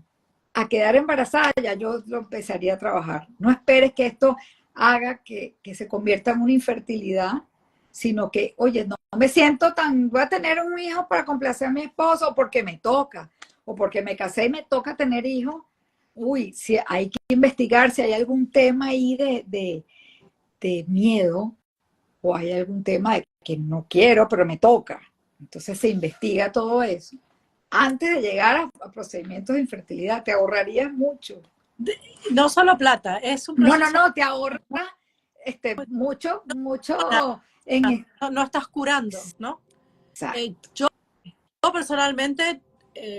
a quedar embarazada, ya yo lo empezaría a trabajar. No esperes que esto haga que se convierta en una infertilidad, sino que, oye, no me siento tan, voy a tener un hijo para complacer a mi esposo, o porque me toca, o porque me casé y me toca tener hijos. Uy, si hay que investigar si hay algún tema ahí de miedo, o hay algún tema de que no quiero, pero me toca. Entonces se investiga todo eso. Antes de llegar a procedimientos de infertilidad, te ahorrarías mucho. No solo plata, es un proceso. No, te ahorra mucho. No estás curando, ¿no? Yo personalmente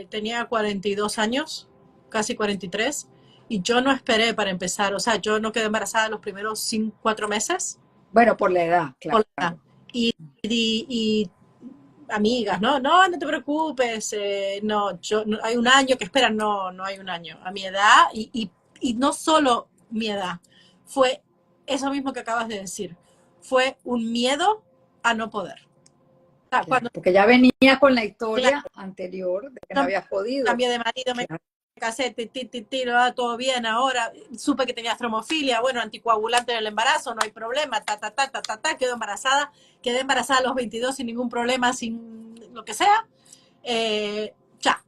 tenía 42 años, casi 43, y yo no esperé para empezar. O sea, yo no quedé embarazada los primeros 4 meses. Bueno, por la edad, claro. Por la edad. Y amigas, ¿no? No, no te preocupes, no, hay un año que esperan, no, no hay un año. A mi edad, y no solo mi edad, fue eso mismo que acabas de decir, fue un miedo a no poder. O sea, Claro, cuando porque ya venía con la claro, historia anterior de que no yo habías podido. cambié de marido, me Claro. casé, todo bien, ahora supe que tenía tromofilia, bueno, anticoagulante en el embarazo, no hay problema, quedé embarazada a los 22 sin ningún problema, sin lo que sea, ya.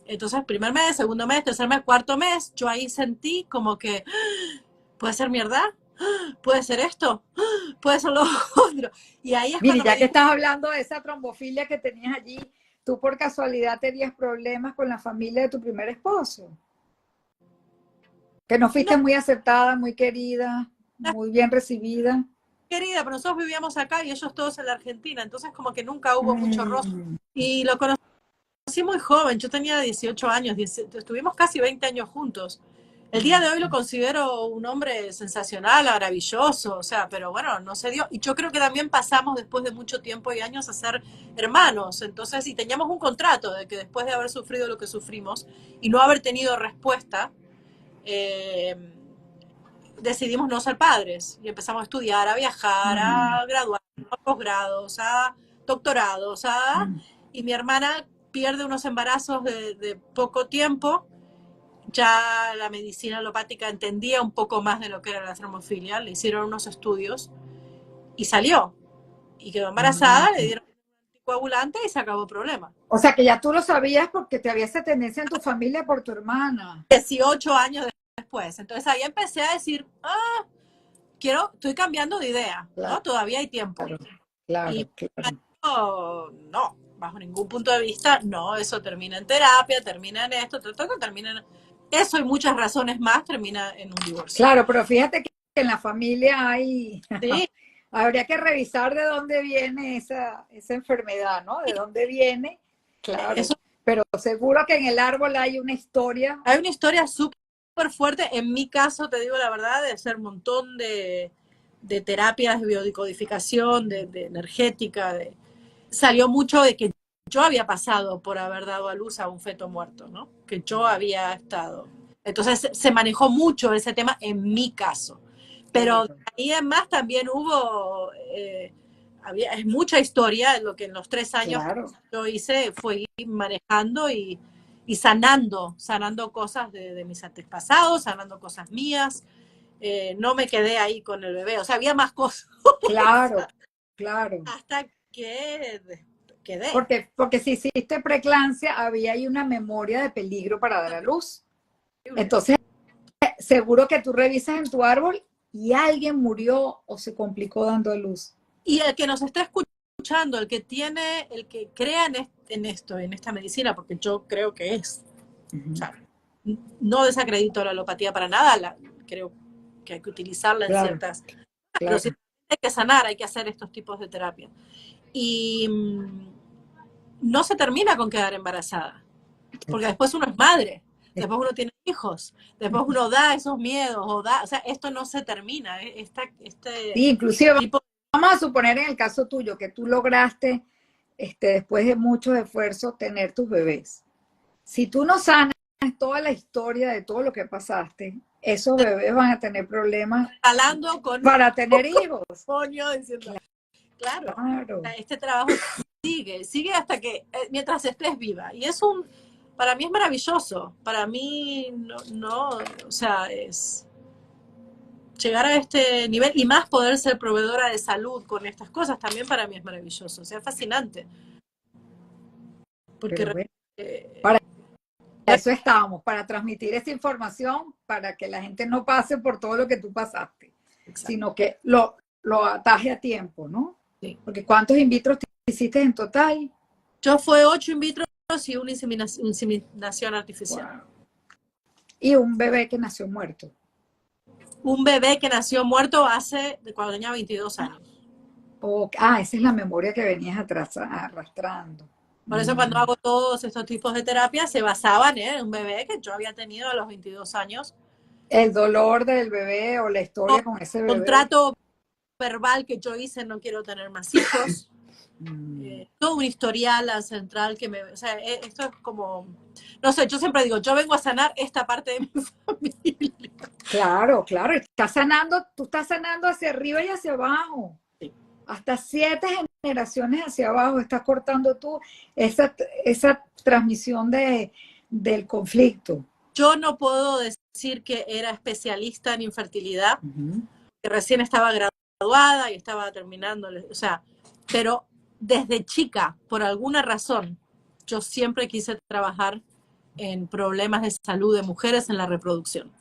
Entonces, primer mes, segundo mes, tercer mes, cuarto mes, yo ahí sentí como que, ¿puede ser mierda? ¿Puede ser esto? ¿Puede ser lo otro? Y ahí es Mire, cuando me ya que di estás hablando de esa trombofilia que tenías allí, ¿tú por casualidad tenías problemas con la familia de tu primer esposo? Que no no, fuiste muy aceptada, muy querida, muy bien recibida. querida, pero nosotros vivíamos acá y ellos todos en la Argentina, entonces como que nunca hubo mucho roce. Mm, Y lo conocí muy joven, yo tenía 18 años, estuvimos casi 20 años juntos. El día de hoy lo considero un hombre sensacional, maravilloso, o sea, pero bueno, no se dio. Y yo creo que también pasamos después de mucho tiempo y años a ser hermanos. Entonces, y teníamos un contrato de que después de haber sufrido lo que sufrimos y no haber tenido respuesta, eh, decidimos no ser padres y empezamos a estudiar, a viajar, mm, a graduar, a posgrados, a doctorados, mm. y mi hermana pierde unos embarazos de poco tiempo. Ya la medicina alopática entendía un poco más de lo que era la tromofilia, le hicieron unos estudios y salió. Y quedó embarazada, le dieron un anticoagulante y se acabó el problema. O sea que ya tú lo sabías porque te había esa tendencia en tu familia por tu hermana. 18 años después. Entonces ahí empecé a decir, estoy cambiando de idea, Claro, ¿no? Todavía hay tiempo. claro, Y claro. no, bajo ningún punto de vista, no, eso termina en terapia, termina en esto, termina en... Eso y muchas razones más termina en un divorcio. Claro, pero fíjate que en la familia hay, Sí, habría que revisar de dónde viene esa enfermedad, ¿no? De dónde viene, claro. eso. Pero seguro que en el árbol hay una historia. Hay una historia súper fuerte, en mi caso, te digo la verdad, de hacer un montón de terapias de biodecodificación, de energética, salió mucho de que yo había pasado por haber dado a luz a un feto muerto, ¿no? Que yo había estado. Entonces se manejó mucho ese tema en mi caso. Pero Claro, ahí en más también hubo, es mucha historia, lo que en los 3 años que claro. yo hice fue ir manejando y sanando cosas de mis antepasados, sanando cosas mías. No me quedé ahí con el bebé, o sea, había más cosas Claro, claro. hasta que quedé. Porque si hiciste preeclampsia, había ahí una memoria de peligro para dar a luz. Entonces, seguro que tú revisas en tu árbol y alguien murió o se complicó dando a luz. Y el que nos está escuchando, el que crea en esto, en esta medicina, porque yo creo que es, o Ujú. sea, no desacredito la alopatía para nada, creo que hay que utilizarla en Claro, ciertas, pero si claro. hay que sanar, hay que hacer estos tipos de terapia. Y no se termina con quedar embarazada, porque después uno es madre, después uno tiene hijos, después uno da esos miedos, o sea, esto no se termina, este Sí, inclusive tipo. vamos a suponer en el caso tuyo que tú lograste, después de muchos esfuerzos, tener tus bebés. Si tú no sanas toda la historia de todo lo que pasaste, esos bebés van a tener problemas Jalando con para tener hijos. coño, diciendo, claro, Claro. este trabajo sigue hasta que, mientras estés viva. Y para mí es maravilloso, para mí o sea, es llegar a este nivel y más poder ser proveedora de salud con estas cosas, también para mí es maravilloso, o sea, es fascinante, porque Pero bueno, eh, para eso estábamos, para transmitir esa información, para que la gente no pase por todo lo que tú pasaste, exacto, sino que lo ataje a tiempo, ¿no? sí. Porque ¿cuántos in vitro hiciste en total? Yo fue 8 in vitro y una inseminación artificial. Wow. Y un bebé que nació muerto. Un bebé que nació muerto cuando tenía 22 años. Esa es la memoria que venías arrastrando. Por eso cuando Mm. hago todos estos tipos de terapias se basaban en un bebé que yo había tenido a los 22 años. El dolor del bebé o la historia con ese bebé. Contrato verbal que yo hice, no quiero tener más hijos. todo un historial ancestral que o sea, esto es como, no sé, yo siempre digo, yo vengo a sanar esta parte de mi familia. Claro, claro, estás sanando, tú estás sanando hacia arriba y hacia abajo. Sí. Hasta 7 generaciones hacia abajo estás cortando tú esa transmisión del conflicto. Yo no puedo decir que era especialista en infertilidad, que recién estaba graduada y estaba terminando, o sea, pero desde chica, por alguna razón, yo siempre quise trabajar en problemas de salud de mujeres en la reproducción.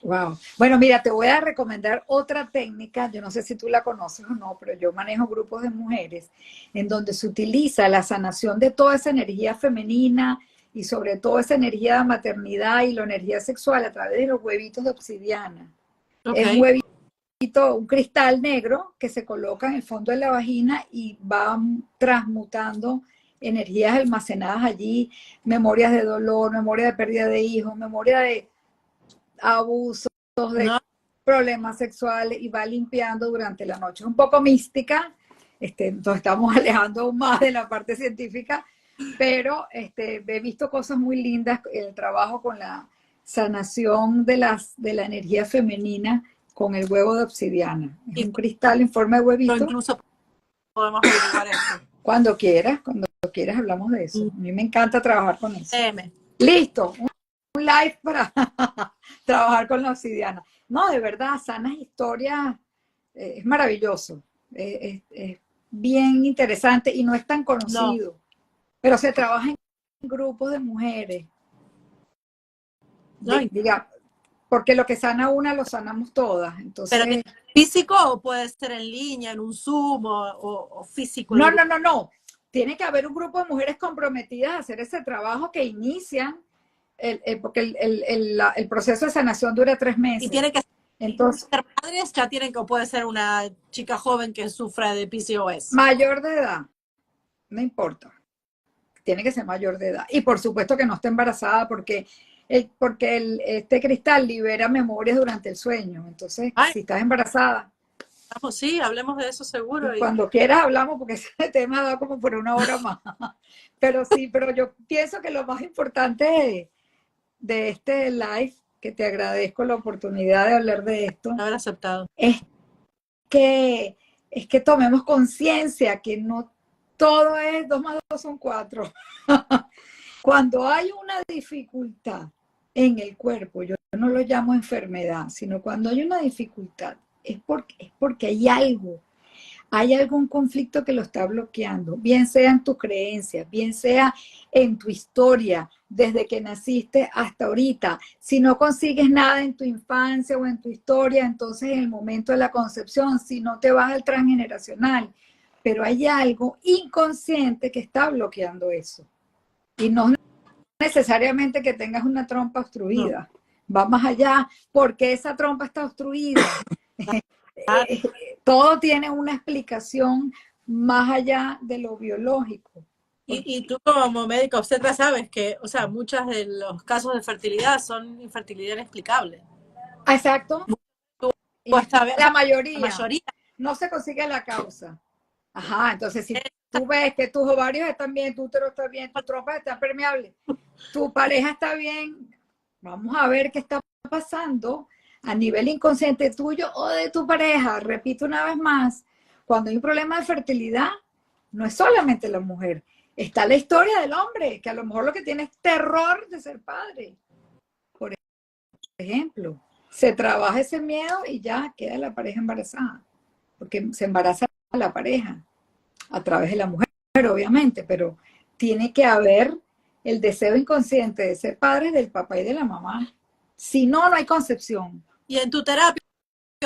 Wow. Bueno, mira, te voy a recomendar otra técnica, yo no sé si tú la conoces o no, pero yo manejo grupos de mujeres en donde se utiliza la sanación de toda esa energía femenina y sobre todo esa energía de maternidad y la energía sexual a través de los huevitos de obsidiana. Okay. Es un huevito, un cristal negro que se coloca en el fondo de la vagina y va transmutando energías almacenadas allí, memorias de dolor, memoria de pérdida de hijos, memoria de abusos, de problemas sexuales, y va limpiando durante la noche. Es un poco mística, nos estamos alejando aún más de la parte científica, pero he visto cosas muy lindas, el trabajo con la sanación de la energía femenina con el huevo de obsidiana. Es un cristal en forma de huevito. Pero incluso podemos averiguar esto. Cuando quieras hablamos de eso. A mí me encanta trabajar con eso. Listo, un live para trabajar con la obsidiana. No, de verdad, sanas historias, es maravilloso. Es bien interesante y no es tan conocido. No. Pero se trabaja en grupos de mujeres. No, diga, porque lo que sana una, lo sanamos todas. Entonces, ¿pero físico o puede ser en línea, en un Zoom o físico? No. Tiene que haber un grupo de mujeres comprometidas a hacer ese trabajo que inician, porque el proceso de sanación dura 3 meses. Y tiene que ser madres, ya tienen que, o puede ser una chica joven que sufra de PCOS. Mayor de edad, no importa. Tiene que ser mayor de edad. Y por supuesto que no esté embarazada porque este cristal libera memorias durante el sueño. Entonces, si estás embarazada. Sí, hablemos de eso seguro. Cuando quieras hablamos porque ese tema da como por 1 hora más. Pero sí, pero yo pienso que lo más importante de este live, que te agradezco la oportunidad de hablar de esto, haber aceptado, es que tomemos conciencia que no todo es 2 más 2 son 4. Cuando hay una dificultad en el cuerpo, yo no lo llamo enfermedad, sino cuando hay una dificultad, es porque hay algún conflicto que lo está bloqueando, bien sea en tus creencias, bien sea en tu historia, desde que naciste hasta ahorita. Si no consigues nada en tu infancia o en tu historia, entonces en el momento de la concepción, si no te vas al transgeneracional, pero hay algo inconsciente que está bloqueando eso. Y no necesariamente que tengas una trompa obstruida. No. Va más allá, porque esa trompa está obstruida. Todo tiene una explicación más allá de lo biológico. Y tú como médico obstetra sabes que, o sea, muchos de los casos de fertilidad son infertilidad inexplicable. Exacto. La mayoría no se consigue la causa. Ajá, entonces si tú ves que tus ovarios están bien, tu útero está bien, tu trompa está permeable, tu pareja está bien, vamos a ver qué está pasando a nivel inconsciente tuyo o de tu pareja. Repito una vez más, cuando hay un problema de fertilidad, no es solamente la mujer, está la historia del hombre, que a lo mejor lo que tiene es terror de ser padre. Por ejemplo, se trabaja ese miedo y ya queda la pareja embarazada, porque se embaraza la pareja a través de la mujer, obviamente, pero tiene que haber el deseo inconsciente de ser padre del papá y de la mamá. Si no, no hay concepción. Y en tu terapia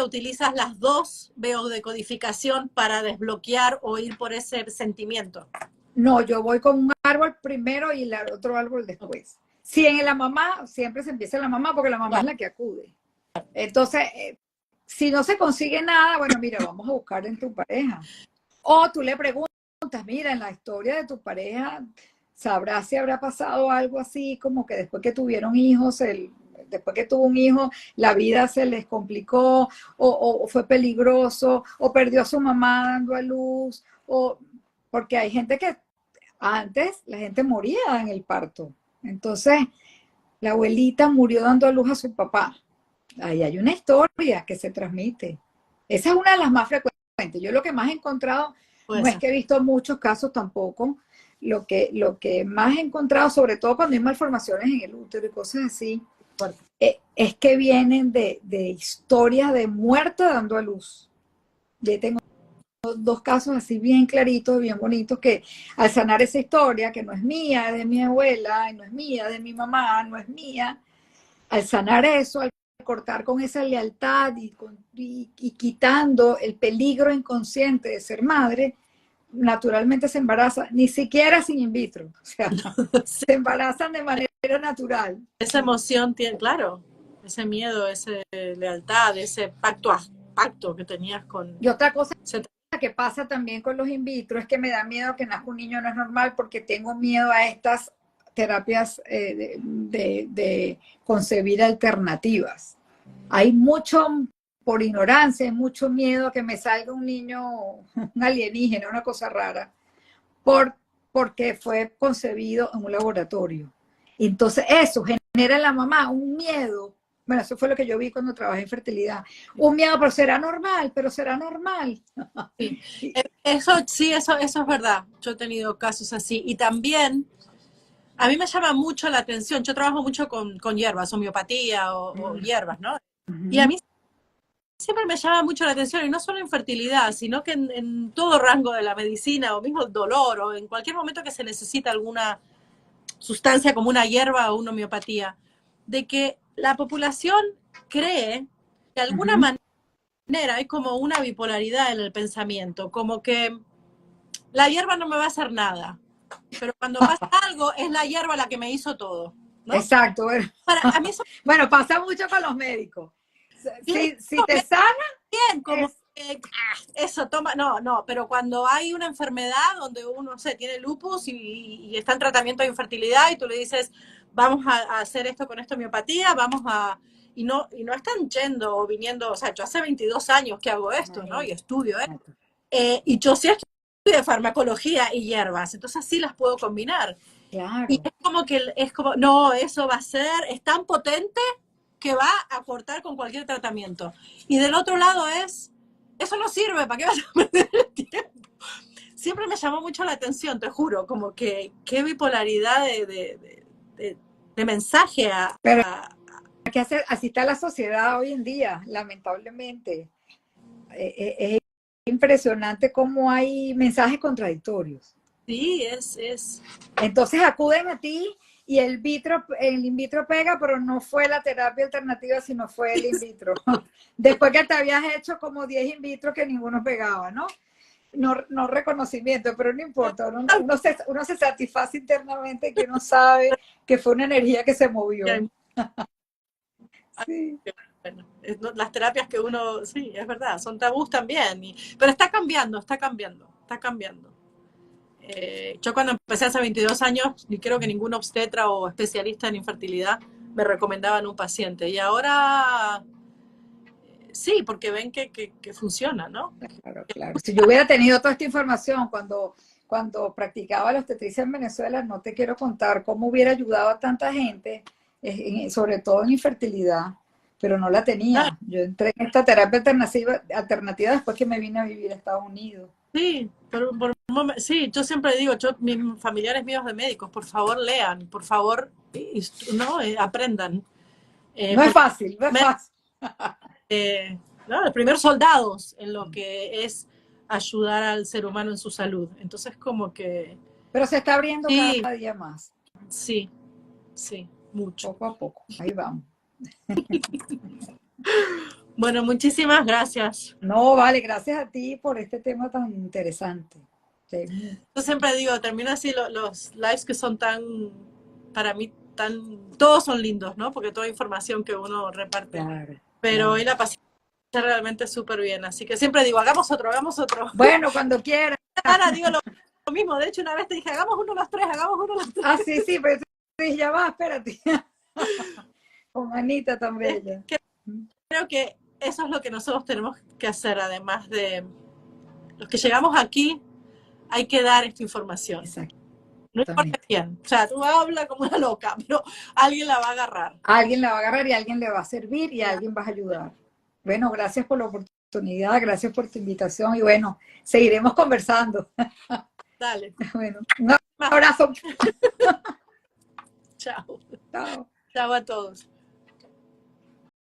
utilizas las dos biodecodificación para desbloquear o ir por ese sentimiento. No, yo voy con un árbol primero y el otro árbol después. Si en la mamá, siempre se empieza en la mamá porque la mamá es la que acude. Entonces, si no se consigue nada, bueno, mira, vamos a buscar en tu pareja. O tú le preguntas, mira, en la historia de tu pareja, ¿sabrás si habrá pasado algo así como que después que tuvieron hijos, después que tuvo un hijo, la vida se les complicó, o fue peligroso, o perdió a su mamá dando a luz, o porque hay gente que antes la gente moría en el parto. Entonces, la abuelita murió dando a luz a su papá. Ahí hay una historia que se transmite. Esa es una de las más frecuentes. Yo lo que más he encontrado, Puede no es ser. que he visto muchos casos tampoco, lo que más he encontrado, sobre todo cuando hay malformaciones en el útero y cosas así, Fuerte. es que vienen de historias de muerte dando a luz. Yo tengo dos casos así bien claritos, bien bonitos, que al sanar esa historia, que no es mía, es de mi abuela, y no es mía, de mi mamá, no es mía, al sanar eso, al cortar con esa lealtad y quitando el peligro inconsciente de ser madre, naturalmente se embaraza, ni siquiera sin in vitro, o sea, Sí, se embarazan de manera natural. esa emoción tiene, claro, ese miedo, esa lealtad, ese pacto que tenías con... Y otra cosa se- que pasa también con los in vitro es que me da miedo que nazca un niño no es normal porque tengo miedo a estas terapias de concebir alternativas. Hay mucho, por ignorancia, hay mucho miedo a que me salga un niño, un alienígena, una cosa rara, porque fue concebido en un laboratorio. Entonces eso genera en la mamá un miedo. Bueno, eso fue lo que yo vi cuando trabajé en fertilidad. Un miedo, pero será normal. Sí. Eso, sí, eso es verdad. Yo he tenido casos así. Y también, a mí me llama mucho la atención, yo trabajo mucho con hierbas, homeopatía o hierbas, ¿no? Y a mí siempre me llama mucho la atención, y no solo en fertilidad, sino que en todo rango de la medicina, o mismo el dolor, o en cualquier momento que se necesita alguna sustancia como una hierba o una homeopatía, de que la población cree que de alguna manera hay como una bipolaridad en el pensamiento, como que la hierba no me va a hacer nada, pero cuando pasa algo es la hierba la que me hizo todo, ¿no? Exacto. Bueno, Para a mí eso bueno, pasa mucho con los médicos. me Si te sana, bien, como es eso toma, no, pero cuando hay una enfermedad donde uno, no sé, tiene lupus y está en tratamiento de infertilidad y tú le dices, vamos a hacer esto con esta homeopatía, vamos a... Y no están yendo o viniendo, o sea, yo hace 22 años que hago esto, ¿no? Y estudio, y yo sí estudio farmacología y hierbas, entonces sí las puedo combinar. Y claro. es como que, es como, no, eso va a ser, es tan potente que va a cortar con cualquier tratamiento. Y del otro lado es, eso no sirve, ¿para qué vas a perder el tiempo? Siempre me llamó mucho la atención, te juro, como que qué bipolaridad de mensaje Pero hay que hacer, así está la sociedad hoy en día, lamentablemente. Es impresionante cómo hay mensajes contradictorios. sí, es Entonces acuden a ti y el in vitro pega, pero no fue la terapia alternativa, sino fue el in vitro. Después que te habías hecho como 10 in vitro que ninguno pegaba, ¿no? No, no reconocimiento, pero no importa. Uno se satisface internamente que uno sabe que fue una energía que se movió. Sí. bueno, las terapias que uno, sí, es verdad, son tabús también, pero está cambiando, está cambiando, está cambiando. Yo cuando empecé hace 22 años, ni creo que ningún obstetra o especialista en infertilidad me recomendaban un paciente. Y ahora sí, porque ven que funciona, ¿no? Claro, claro. Si yo hubiera tenido toda esta información cuando practicaba la obstetricia en Venezuela, no te quiero contar cómo hubiera ayudado a tanta gente, sobre todo en infertilidad, pero no la Claro, tenía. Yo entré en esta terapia alternativa después que me vine a vivir a Estados Unidos. sí, sí, yo siempre digo, mis familiares míos de médicos, por favor lean, por favor, ¿no? Aprendan. No es Porque fácil, no es fácil. ¿no? Los primeros soldados en lo que es ayudar al ser humano en su salud. Entonces, como que Pero se está abriendo sí, cada día más, sí, sí, mucho. poco a poco. Ahí vamos. Bueno, muchísimas gracias. No, vale, gracias a ti por este tema tan interesante. Sí, Yo siempre digo, termino así los lives que son tan, para mí, tan, todos son lindos, ¿no? Porque toda información que uno reparte. claro, Pero claro. hoy la pasé realmente súper bien. Así que siempre digo, hagamos otro, hagamos otro. Bueno, cuando quieras. Ahora digo lo mismo. De hecho, una vez te dije, hagamos uno los tres, hagamos uno los tres. Ah, sí, sí, pero tú dices, ya va, espérate. Con Anita tan Es bella. que creo que eso es lo que nosotros tenemos que hacer, además de los que llegamos aquí, hay que dar esta información. Exacto. No importa quién. O sea, tú hablas como una loca, pero alguien la va a agarrar. Alguien la va a agarrar y alguien le va a servir y alguien va a ayudar. Bueno, gracias por la oportunidad, gracias por tu invitación y bueno, seguiremos conversando. Dale. Bueno, un abrazo. Chao. Chao. Chao a todos.